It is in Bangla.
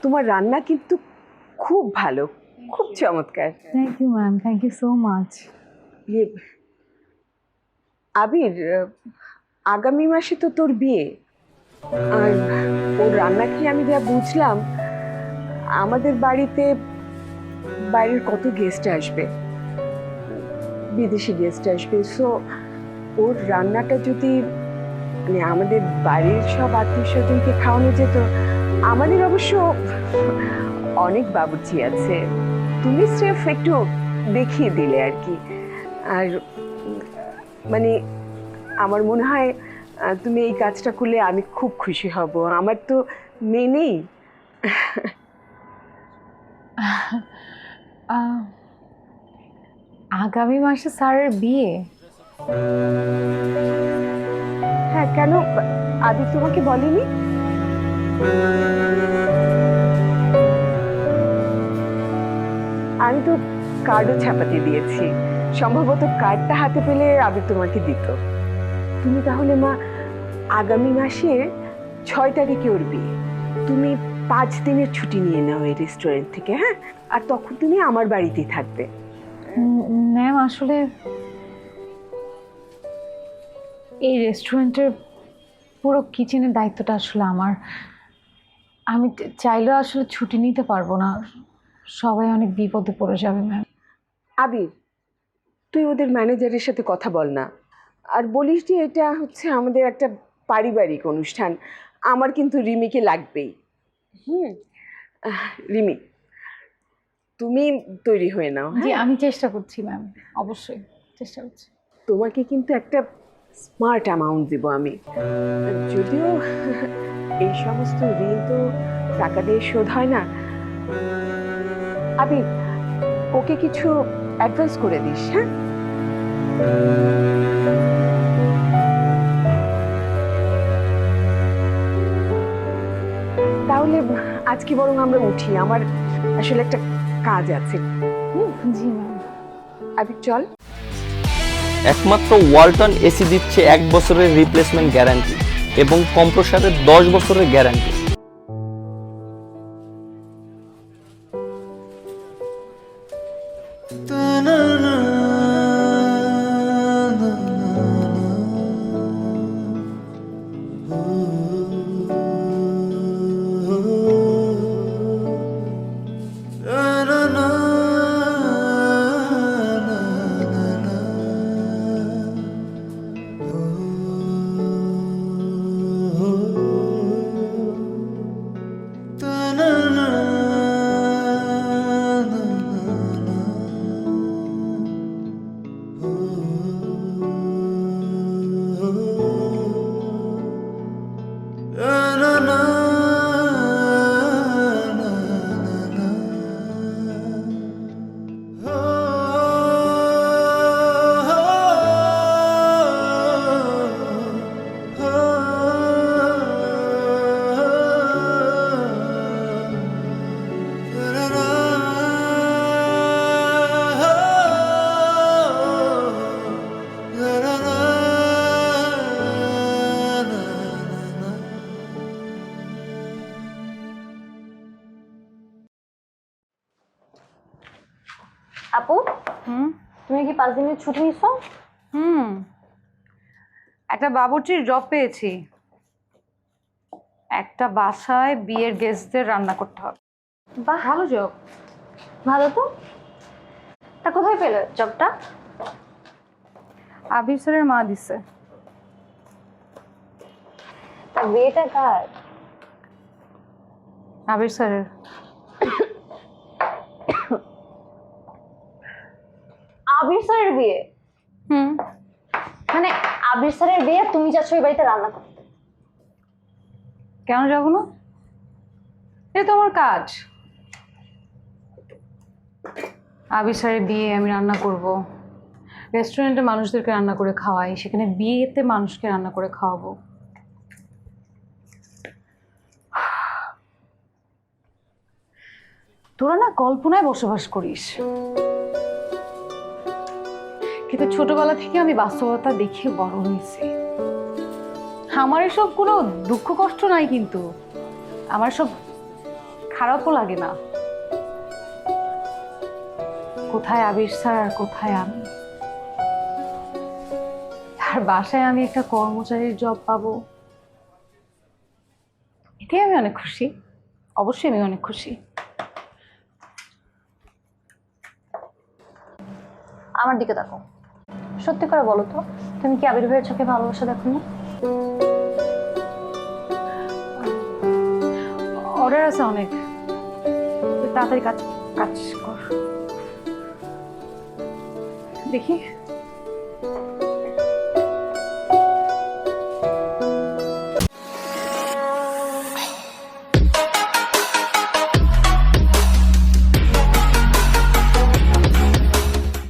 তোমার রান্না কিন্তু খুব ভালো, খুব চমৎকার। Thank you ma'am, thank you so much. ইয়ে, আবির, আগামী মাসে তো তোর বিয়ে, আর ওর রান্না খেয়ে আমি যা বুঝলাম আমাদের বাড়িতে বাইরের কত গেস্ট আসবে, বিদেশি গেস্ট আসবে। সো ওর রান্নাটা যদি মানে আমাদের বাড়ির সব আত্মীয় স্বজনকে খাওয়ানো যেত। আমাদের অবশ্য অনেক বাবুর্চি আছে, তুমি স্রেফ একটু দেখিয়ে দিলে আর কি। আর মানে আমার মনে হয় তুমি এই কাজটা করলে আমি খুব খুশি হব। আমার তো মেয়ে নেই। আগামী মাসে স্যারের বিয়ে? হ্যাঁ, কেন আদি তোমাকে বলেনি? আমি তো কার্ডও ছাপাতে দিয়েছি, সম্ভবত কার্ডটা হাতে পেলে আবির তোমাকে দিত। তুমি তাহলে মা আগামী মাসের 6 তারিখে ওর বিয়ে, তুমি 5 দিনের ছুটি নিয়ে নাও এই রেস্টুরেন্ট থেকে, হ্যাঁ? আর তখন তুমি আমার বাড়িতেই থাকবে। ম্যাম আসলে এই রেস্টুরেন্টের পুরো কিচেনের দায়িত্বটা আসলে আমার। আমি চাইলেও আসলে ছুটি নিতে পারবো না, সবাই অনেক বিপদে পড়ে যাবে ম্যাম। আবির, তুই ওদের ম্যানেজারের সাথে কথা বল না, আর বলিস যে এটা হচ্ছে আমাদের একটা পারিবারিক অনুষ্ঠান, আমার কিন্তু রিমিকে লাগবেই। রিমি, তুমি তৈরি হয়ে নাও। জি, হ্যাঁ, আমি চেষ্টা করছি ম্যাম, অবশ্যই চেষ্টা করছি। তোমাকে কিন্তু একটা স্মার্ট অ্যামাউন্ট দিব আমি, যদিও এই সমস্ত ঋণ তো টাকা দিয়ে শোধ হয় না। আবির, ওকে কিছু অ্যাডভান্স করে দিস, হ্যাঁ? তাহলে আজকে বরং আমরা উঠি, আমার আসলে একটা কাজ আছে। জি ম্যাম। আবির চল। একমাত্র ওয়ালটন এসি দিচ্ছে 1 বছরের রিপ্লেসমেন্ট গ্যারান্টি এবং কম্প্রেসারের 10 বছরের গ্যারান্টি। আপু, তুমি কি 5 দিনের ছুটি নিছো? একটা বাবুর্চির জব পেয়েছি, একটা বাসায় বিয়ের গেস্টদের রান্না করতে হবে। বাহ, ভালো জব। ভালো তো। তা কোথায় পেলে জবটা? আবির স্যারের মা দিছে। তা বিয়েটা কার? আবির স্যারের। আবির স্যারের বিয়ে? মানে আবির স্যারের বিয়ে তুমি যাচ্ছ এই বাড়িতে রান্না করতে? কেন যাবো না, এটা তো আমার কাজ। আবির স্যারের বিয়ে আমি রান্না করব, রেস্টুরেন্টে মানুষদেরকে রান্না করে খাওয়াই, সেখানে বিয়েতে মানুষকে রান্না করে খাওয়াবো। তোরা না কল্পনায় বসবাস করিস, কিন্তু ছোটবেলা থেকে আমি বাস্তবতা দেখে বড় হয়েছি। আমার এসব কোনো দুঃখ কষ্ট নাই, কিন্তু আমার সব খারাপও লাগে না। কোথায় আবির স্যার আর কোথায় আমি। আর বাসায় আমি একটা কর্মচারীর জব পাবো, এতে আমি অনেক খুশি। অবশ্যই আমি অনেক খুশি। আমার দিকে দেখো, সত্যি করে বলো তো, তুমি কি আবির ভাইয়ের চোখে ভালোবাসা দেখো না? অর্ডার আছে অনেক, তুই তাড়াতাড়ি কাজ কাজ কর। দেখি